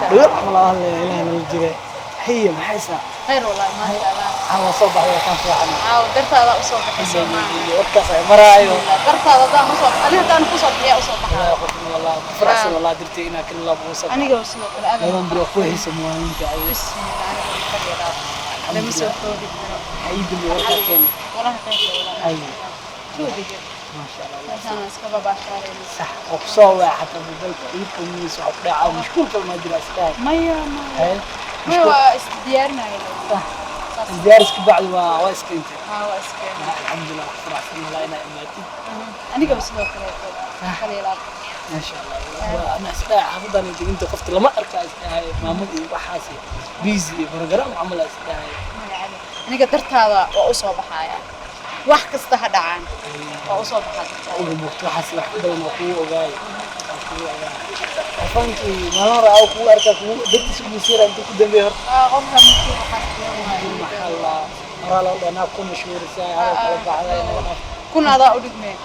دور والله إله نلجري هي محيسة خير والله ما شاء الله أنا صباح يا كان في حنا درت هذا أصوب حسين وقت مرايو درت هذا أصوب أنا كان أصوب يا أصوب والله فرحت والله درتي هنا كل الله بوصل أنا جالس الآن أنا بروح كويس موانين كعيس بسم الله أنا مسوي حودي عيد اللي وقتين ولا هتاكل ولا أيوة شو بدي ما شاء الله أنا أسكب بعشرة صح وقصوا حتى بالبلد يمكن الناس وقطع مش كل ما دراسات ما مش هو استديارنا صح دارسك بعد واسك انت واسكن الحمد لله فرحت الله انا اماتي أنا جالس الآن خليلا ما شاء الله وانا استاع افضل انت قفت لما اركع استاع مامدي وحاسي بيزي برنامج عمل استاع أنا قدرت هذا وأصوب حياة wax kasta ha dhacaan oo soo baxay ugu muuqto waxa si wax badan oo ku ogaay afanki marar oo ku arka ku dadka si misira inta ku dambeeyo qofka mid waxa Allah marala dana ku mashhuur saay hada kala baxday kun ada u dhigmeen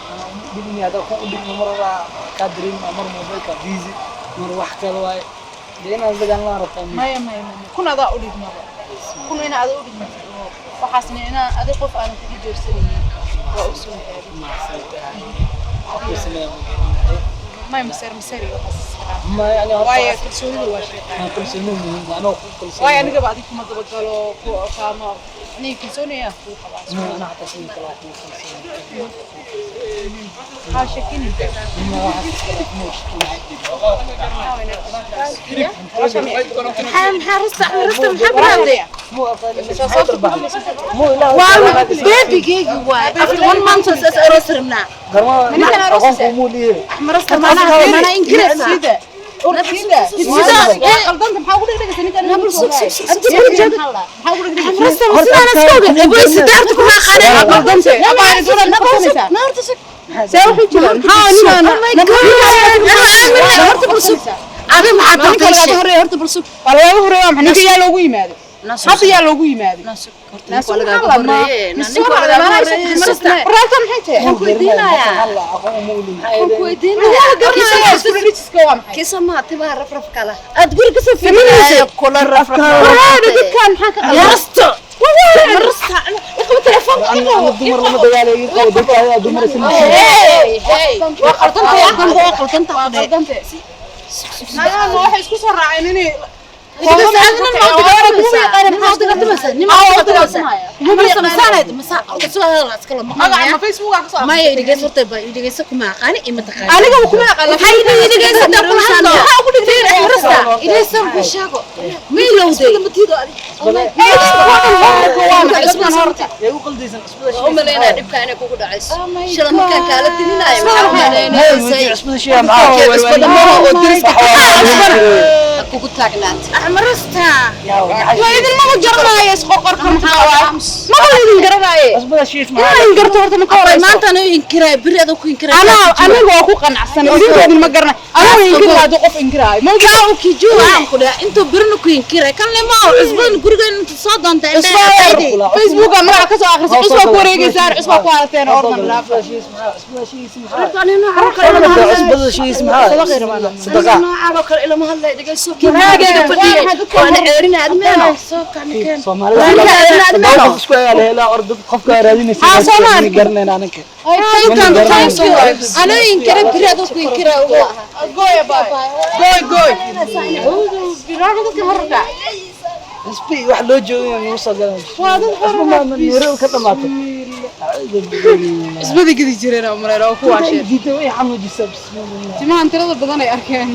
digni hada ku dhigmo marala ka dirin mar mobilka busy mar wax kale way deena zagan la rabtaa maya kun ada u dhigmo kun ina ada u dhigmo waxaasna ina adi qof aan ku jeersanayeen waa u soo ما يمسر مسري ما يعني واي كلسوني واشي كلسوني انا كلسوني واي انا بعدك ما دبقلو كما ني كلسوني يا اخو خلاص انا حتى سنه 30 ها شكيني ما راح حرست محمد مو مو لا واو بيبي جيجي واي after 1 month اس ارسرنا من كان ارسل مو ليه مرست ما انا انكرس سيده قلدنت maxaa ugu dhigay ninkan انت كل جد maxaa ugu dhigay مرست ما انا اسكوغ ابو سدارت kuma qaaday qaldante abaan dura naqonaysa naarta سوي جلان ها أنا هرت برسوب أنا ما حطيت شيء هرت برسوب والله هو يوم حنيك يا لو يماد حتى يا لو يماد ناس ولا قبري نسوق على ما مرست راتن حتى كويدينا يا الله أقوم كويدينا كيس ما تبغى رفرف كلا أتقول كيس في كل الرفرف هذا كان حكى مرست مرست يقوم تلفون أنا الدمر لما دجالي يقوم دجالي الدمر سنة هاي وقلتنت يا قلتنت أنا ما واحد يسكت راعينني kugu taagnaat marasta waa idin ma jaranayo isqorqorka maxaa ma idin garanayo asbada shiif ma idin garto horta ma qoray maanta ana inkiray birada ku inkiray aniga waa ku qanacsan idin ma garanayo ana inkiray qof inkiray ma jaa ki juuan kuda inta birna ku inkiray kan lema asbada guriga inta soo doonta Facebook ma ka soo akhriso cusba ku wareegaysaa cusba ku halateen ordan la asbada shiif ma صدقة نوعه كل إلى محل دقيسو كنا فديه وأنا عيرنا أدمنا Soomaali isku yaala ila ordo qofka raadinaysa garneen anaka أنا إنكر بريء أدوس إنكر goy باي goy بيراجع كهرجع isbi wax loo joogo inuu soo galay asma ma yiro ka dhamaatay isbadi gidi jireen oo mareero ku waasheen diido way xanuujisay bismillaah timaan tirada badan ay arkeen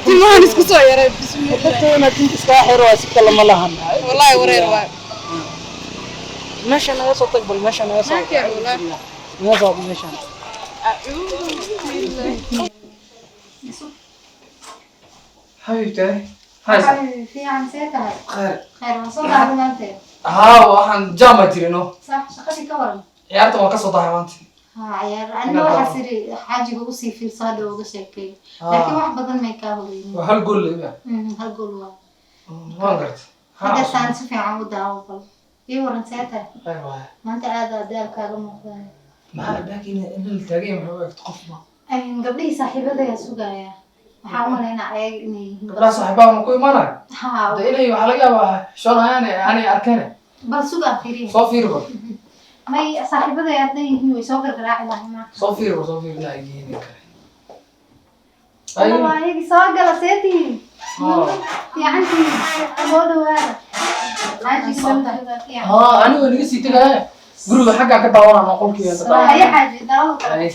timaan isku soo yaray bismillaah dadna tinta iska xiro si kala ma lahan wallahi wareer waay meesha naga soo tag bal meesha naga soo meesha حبيبتي في عن ساعتها خير خير وصلنا على ما انت ها waxaan jaama jirino صح شقتي كورن ciyaarta waan ka soo dahay maanta ها عيال انا waxa siri xaajiga u sii fiirsado uga sheekay laakiin wax badan may ka horeeyeen waa hal gool leeyahay hal gool waa waan gartay hada saan si fiican u daawo qal iyo waran saata aywa maanta aad daalkaaga muuqdaa maxaa laakiin in la taagay maxaa waqti qof ma ay gabdhii saaxiibada sugaya waxaan u malaynaa ayaga inay yihiin gabdhaha saaxiibaha ma ku imaanaya haa de inay waxaa laga yaabaa xishoonayaan aanay arkeen bal sugaa fiiriya soo fiiri bal may saaxiibada ay hadday yihiin way soo gargaraaci lahay maanta soo fiiri bal soo fiiri inay yihiin kale waa ayagii soo gala seetihiin fiicantihiin soo dhawaada anigu naga sii tegaya guriga xaggaa ka daawanaa qolkii haya xaaji daawada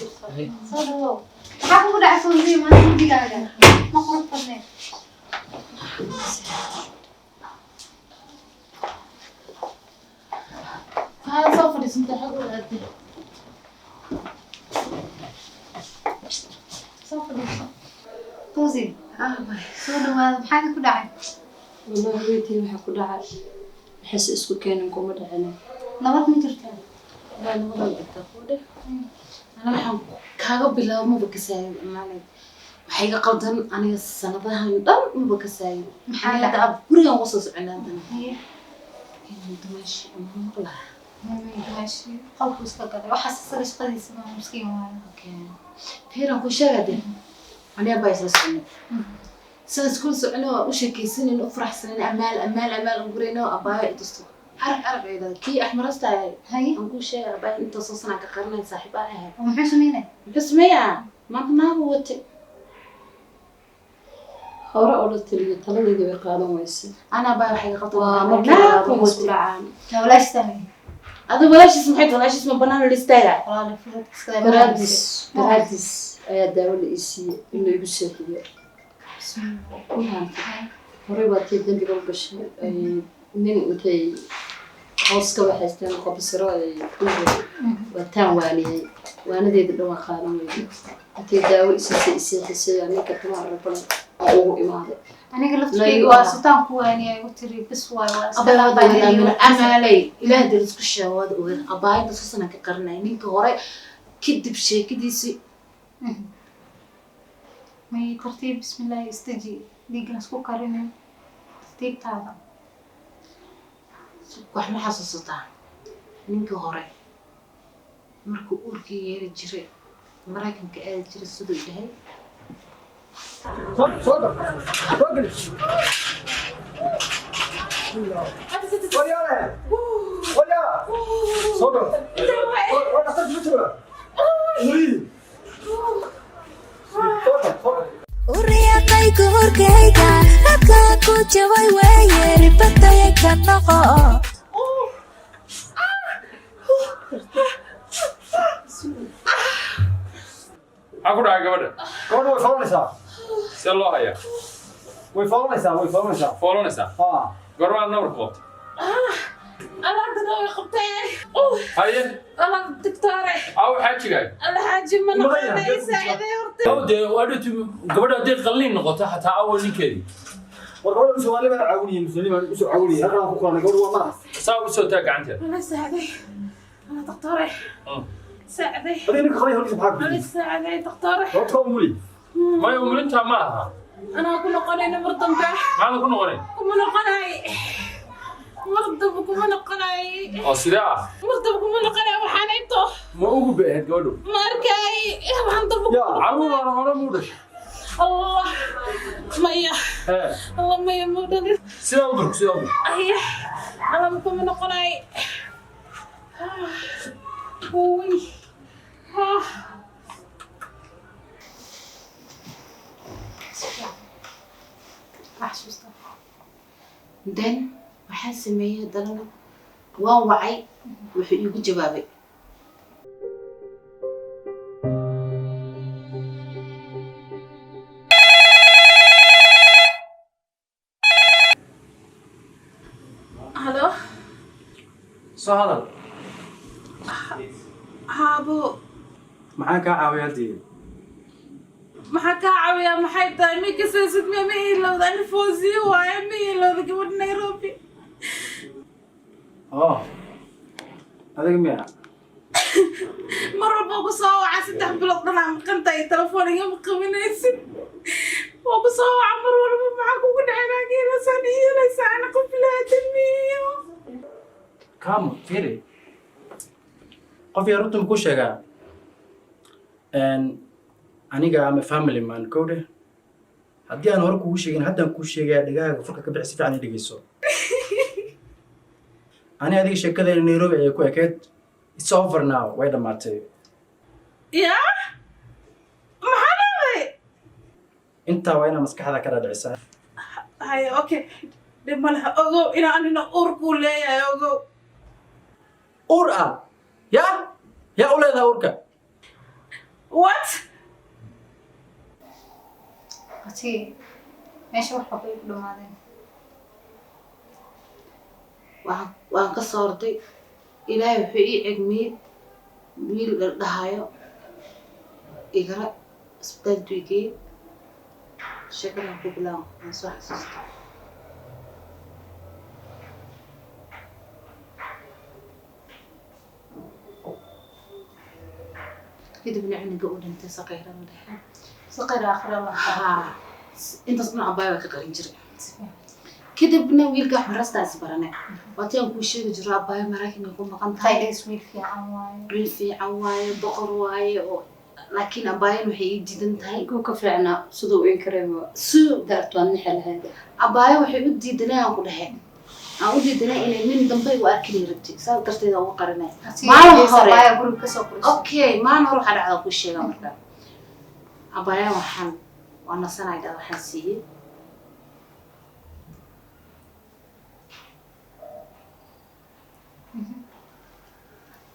soo dhawow maxaa kugu dhacay soo maanta gurigaaga ma qurux badneed هذا سوف نسمع حقول أدي soo fadhiiso tuusi soo dhawaada maxaa ku dhacay والله بيتي وحكوا دعاء بحس اسكو كان نقوم دعنا nabad ma jirtaa لا نمر التقوده أنا waxaan kaaga bilaabo ma bakasaayo maalin waxay iga qaldan aniga sanadahan dhan ma bakasaayo maxaa aniga dhacay dab gurigan uga soo soconaadana haye inuu dumashi ma ماشي قلبه استقر وحس صار شقدي سما مسكين وانا اوكي فيران ku sheegade aniga baa isla socnay saas ku socnay oo sheekaysanay oo faraxsanay amaal gurino abaa idusto aragayda ki axmarastaay هاي aan ku sheegay abaa inta soo sanad ka qarnay saaxiib ah ومحسو مينه bismiya maanta wate hore oo la taliyo taladeeda way qaadan wayse ana baa waxay qabtaa waa markaa isku dhacaan ولاش تاني هذا ولاش ما بنان الاستايا والله فرد كذا برادس ayaa daawo la isii in la igu seexiyo hore baa tii dambiga u gashay nin intay hooska waxaysteen qobsiro ay wataan waaniyay waanadeeda dhan waa qaadan weyday intay daawo isii seexisay ninka tumaa rabban oo ugu imaaday aniga laftii waa sitaan ku waaniyay ugu tiri bis waay waa abaa amalay ilaahay isku shaawad oo abaayda soo sanad ka qarnay ninka hore kadib sheekadiisi may tartiib bismillah istaji digas ku karine tartiib taada wax ma xasuusataa ninka hore markuu uurkii yeeri jiray maraykanka aadi jiray siduu dhahay uriaqay korkayga halkaa ku jabay weeye ribadaya ka noqo aku dhacay gabadha gabadha way foolanaysaa see loo hayaa way foolanaysaa foolanaysaa haa gormaa nabarka qabta الله تدوي قبتين haye الله دكتوري aw xaajigaay الله حاجي من Maya. يساعدني dee adhatu gabadha hadday qalliin noqoto xataa awo ninkeedii war gabadha Soomaali baan caawinayay muslimiin baan usoo caawinayay halkan ku qornay gabadha waa madax saa u soo taa gacanteeda الله يساعدني الله دكتوري ساعدني adiga ninka qalay hortiisa maxaa ku الله yidhi يساعدني دكتوري horta waa muli maya umulintaa ma aha أنا أقول قناي مرضم به maxaada ku noqonay كم قناي مرضم كم قناي oo sidee ah مرضم كم قناي وحنيته ma ugu beehed gabadhu ماركاي waxaan dalbo caruur aan hore muu dhashay الله مايا الله مايا مودن sidaa u durk sidaa u durk أيه أنا بكم نقناي وي then waxaan sameeyay dalana waan wacay wuxuu iigu jawaabay halo soo hadal haabo maxaan kaa caawiyaa hadii maxaa kaa caawiyaa maxay tahay mi kasaysid ma ilowda ani foosiyo waaye ma ilowda gabadha nairobi oo adiga miya mar walba ku soo waca 3 bilood dhanaa maqantahay telefoon igama qabanaysid waa ku soo waca mar walba maxaa kugu dhacay geelasaan yeelaysaa ana qof laadamiyo kama firi qof yar runta ku sheegaa aniga ama family man kowde haddii aan hore kugu sheegin haddaan kuu sheegayaa dhagahaaga furka ka bixi si fiican i dhegeyso ani adiga sheekadayna Nairobi ayay ku ekeed it's over now way dhamaatay intaa waa inaa maskaxda ka dhaadhicisaa هاي اوكي لما لها اوغو الى اننا اوركو ليا اوغو uur ah yaa u leedahay uurka وات Ati, meesha wax bay ku dhamaadeen. waan ka soo orday ilaahay wuxuu ii cegmiyey wiil la dhahayo igara isbitaal duugay sheekada ku bilaw aan soo xasuusta kadibna aniga u dhintay saqayra ma dhahay Saqir aakhir Allah. intaas dhinac abaayo ka qarin jiray kadibna wiilka xarastaas baranay wataan ku sheegi jiray abaayo maraakin ku maqan tahay Tahay iswiil fiican waaye. wiil fiican waaye boqor waaye oo laakiin abaayo waxay diidan tahay ku ka fiicnaa sidoo in kareemo suu daartaan nixalahayd abaayo waxay u diidanay aan ku dhahay aan u diidanay inay min dambe u arkin rabtay sabab darteed aan u qarinay Maalin hore ayaa guriga ka soo qorisay. okay maalin hore waxa dhacda ku sheega marka abaayo waan nasanayda waxaan siiyay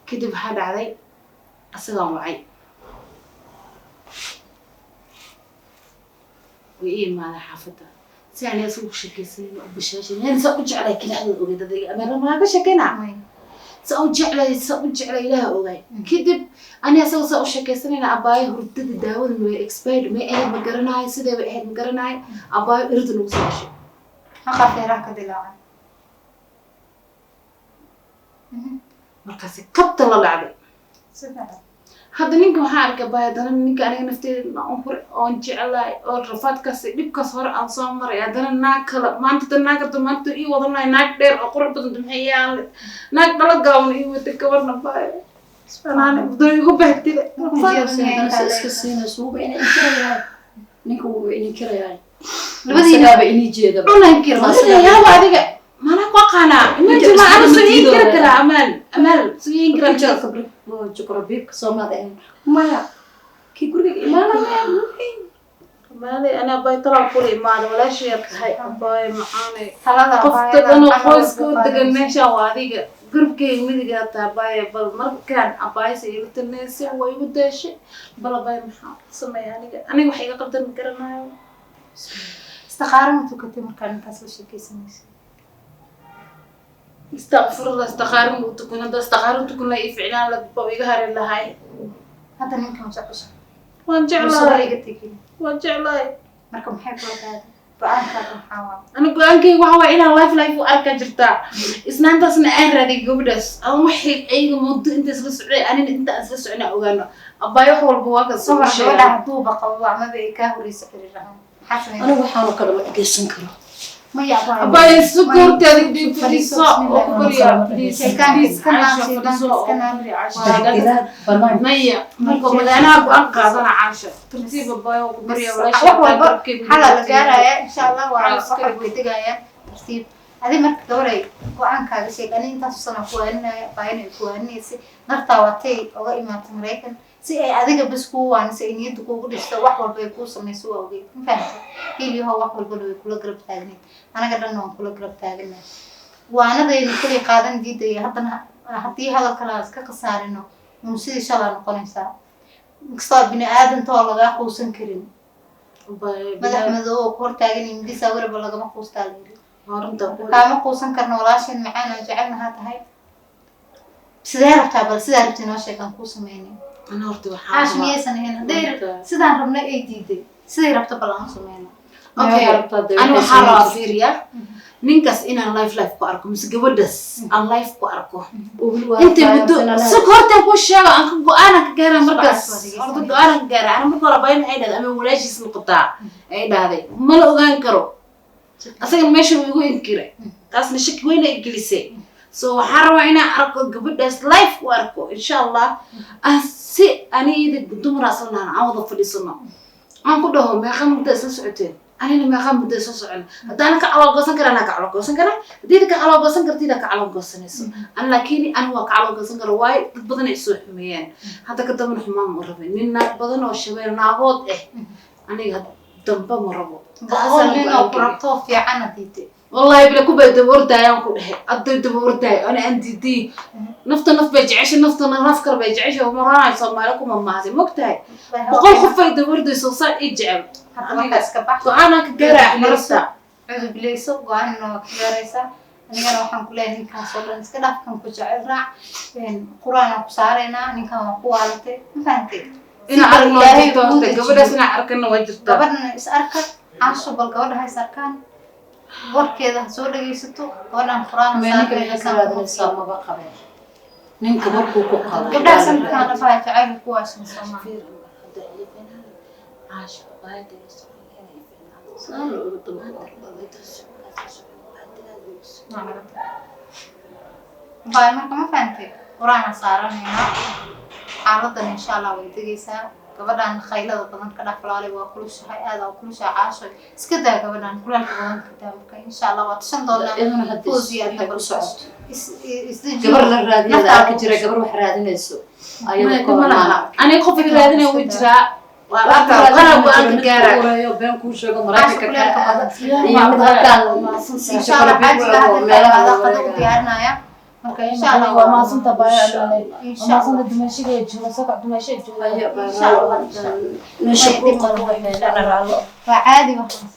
kadib waxaa dhacday asagaan wacay way ii imaaday xaafadda si aan isagu sheekaysanayno u bashaashay meel saa u jeclay kalaxda ogeyd adayga ameera maa ka sheekaynaa saa u jeclay ilaaha ogaay kadib ani asaga saa u sheekaysanayna abaayo hurdada daawada way expired may ahayd ma garanayo sidee bay ahayd ma garanayo abaayo irida nagu soo gashay Haqa feeraha ka dilaacay. markaasi kabta la dhacday Sidoo hadda ninka waxaa arkay abaayo haddana ninka aniga nafteeda oon jeclaay oo rafaadkaas dhibkaas hore aan soo maray haddana naag kale maanta ii wadanayo naag dheer oo qurux badan maxay yaale naag dhala gaawan ii wada gabarna abaayo isfanaane muddo igu bahdile iska siinayso uba inay inkirayaa ninka uba inay inkirayaa labadiina ba inay jeeda cunaan kira yaaba adiga mana ku aqaanaa imagine ma ana soo ii kira kara amal soo ii kira kara jukra biibka Soomaaliya maya ki guriga imaanaya maali ana bay tala kula imaado walaashii tahay abay macaanay talada qofka dhan qoyska u degan meesha waa adiga gurubkay midiga taabay bal markaan abay sayiltanaysi way u daashay bal abay maxaa sameeyay aniga wax iga qabdan garanayo istiqaaro ma tukatay markaan intaas la sheekaysanayso. استغفر استخارم وتكون هذا استخارم تكون لا يفعلان لك بويجها لله هاي Hadda ninka ma jecesha. وانجع Soo الله iga tegin. وانجع الله Marka maxay kula tahay? Go'aankaaga maxaa waaye? أنا قانكي وهو إلى لايف وأركع جرتا إسنان تسمع أهل هذه قبدس أو محي أي موضوع أنت سلسعي أنت أسلسعنا أوغانا أبايو حول بواقع Sawir gabadha haduu baqo waa ma bay ka horeysa xiriirahan. Xasan. anigu waxaan kala ma dhageysan karo Ma yaabaa. أبايو السكر تادي بدي فليسا وكبريا مية مركو بدأنا بأنقى أنا عاشة ترتيب أبايو وكبريا ولا شيء تركيب حلا la gaaraya insha Allah waa wax way tagayaan tartiib adi marka dooray go'aankaaga sheeg ani intaas sano ku aanay baayna ku aanaysi narta watay oga imaatay Mareykan si ay adiga bas ku waanaysa niyada kuugu dhisto wax walba ay ku sameeyso waa ogeey ma fahamtay kaliya wax walba way kula garab taagnay anaga dhan waan kula garab taagnay waanadayna kulli qaadan diiday haddana hadii hadalka la iska qasaarino sidii shalay noqonaysaa inkastoo bini aadantoo laga quusan karin madax madow oo kor taagan in disa warba lagama quustaa kama quusan karno walaashin macaan aan jecelnahay tahay sidee rabtaa bal sidaa rabtay noo sheegan ku sameeyay أنا أرتي عاش ميسن هنا دير sidaan rabna ay diiday siday rabta bal aan sameeyno أوكي أنا حارة فيريا نينكاس إن لايف باركو مس جودس أن لايف باركو أنت بدو سكرت أبو شاو أنك أنا كجارة مركز أرد أنا كجارة أنا بقول باين عيدا أنا ولاش اسم القطاع عيدا هذا ما لو كان كرو أصلا ماشي ويقول إنكره أصلا شك وين إنجليزي سو حارة أنا أركو جودس لايف باركو إن شاء الله أسي أنا إذا بدو مراسلنا أنا عوض في السنة أنا كلهم ما خم تأسس عتين أنا ما خام بدي أسوس عن هذا أنا كعلى قصن كرا أنا كعلى قصن كرا هذي كعلى قصن كرتي ده كعلى قصن يسوع أنا لكني أنا وكعلى قصن كرا واي بدنا يسوع حميان هذا كده من حمام مربين نينا بدنا والشباب نعبود أنا هذا دمبا مربو بقول لنا وبرطو في عنا تيتي والله يبلا كوبا دبور دايان كله أدي دبور داي أنا عندي دي نفط بيجعش نفط نفكر بيجعش ومرانا يصمم لكم ما هذا مقتاي بقول خفي دبور دي صوصا يجعل أنا كجرا مرسا عذب بليسو وأنا كجريسا أنا waxaan ku leeyahay ninkan soo dhan iska dhaaf kan ku jecel raac quraan ku saarayna ninkan waa ku waalatay ma fahantay ina ilaahay doonta gabadhaas ina arkana waa jirtaa gabadhana is arka caasho bal gabadha hay sarkaan warkeeda soo dhageysato gabadhan quraan saaraysa ma ba qabeen ninka markuu ku qabo gabadhaas ninkan afaa jacayl ku waasan Soomaaliya caasho baayda باي marka ma fahantay quraan saaranayna xaaladan insha Allah way degaysaa gabadhan khaylada badan ka dhaxlaalay waa kulushahay aad oo kulusha caasho iska daa gabadhan kulaalka badan ka daa marka insha Allah waa tashan doonaa iduna hadii fuusiyaadna ku socoto isdii gabar la raadiyada ka jira gabar wax raadinayso ayada ko أنا خوفي رادنا وجرا وأنا وأنا كجارة بين كل شيء مراتك كذا إن شاء الله حاجة هذا قد ديارنا إن شاء الله وما صنت بايع إن شاء ما الله صنت دمشق يجوا سقط دمشق يجوا إن شاء الله نشوفكم وعادي وخلاص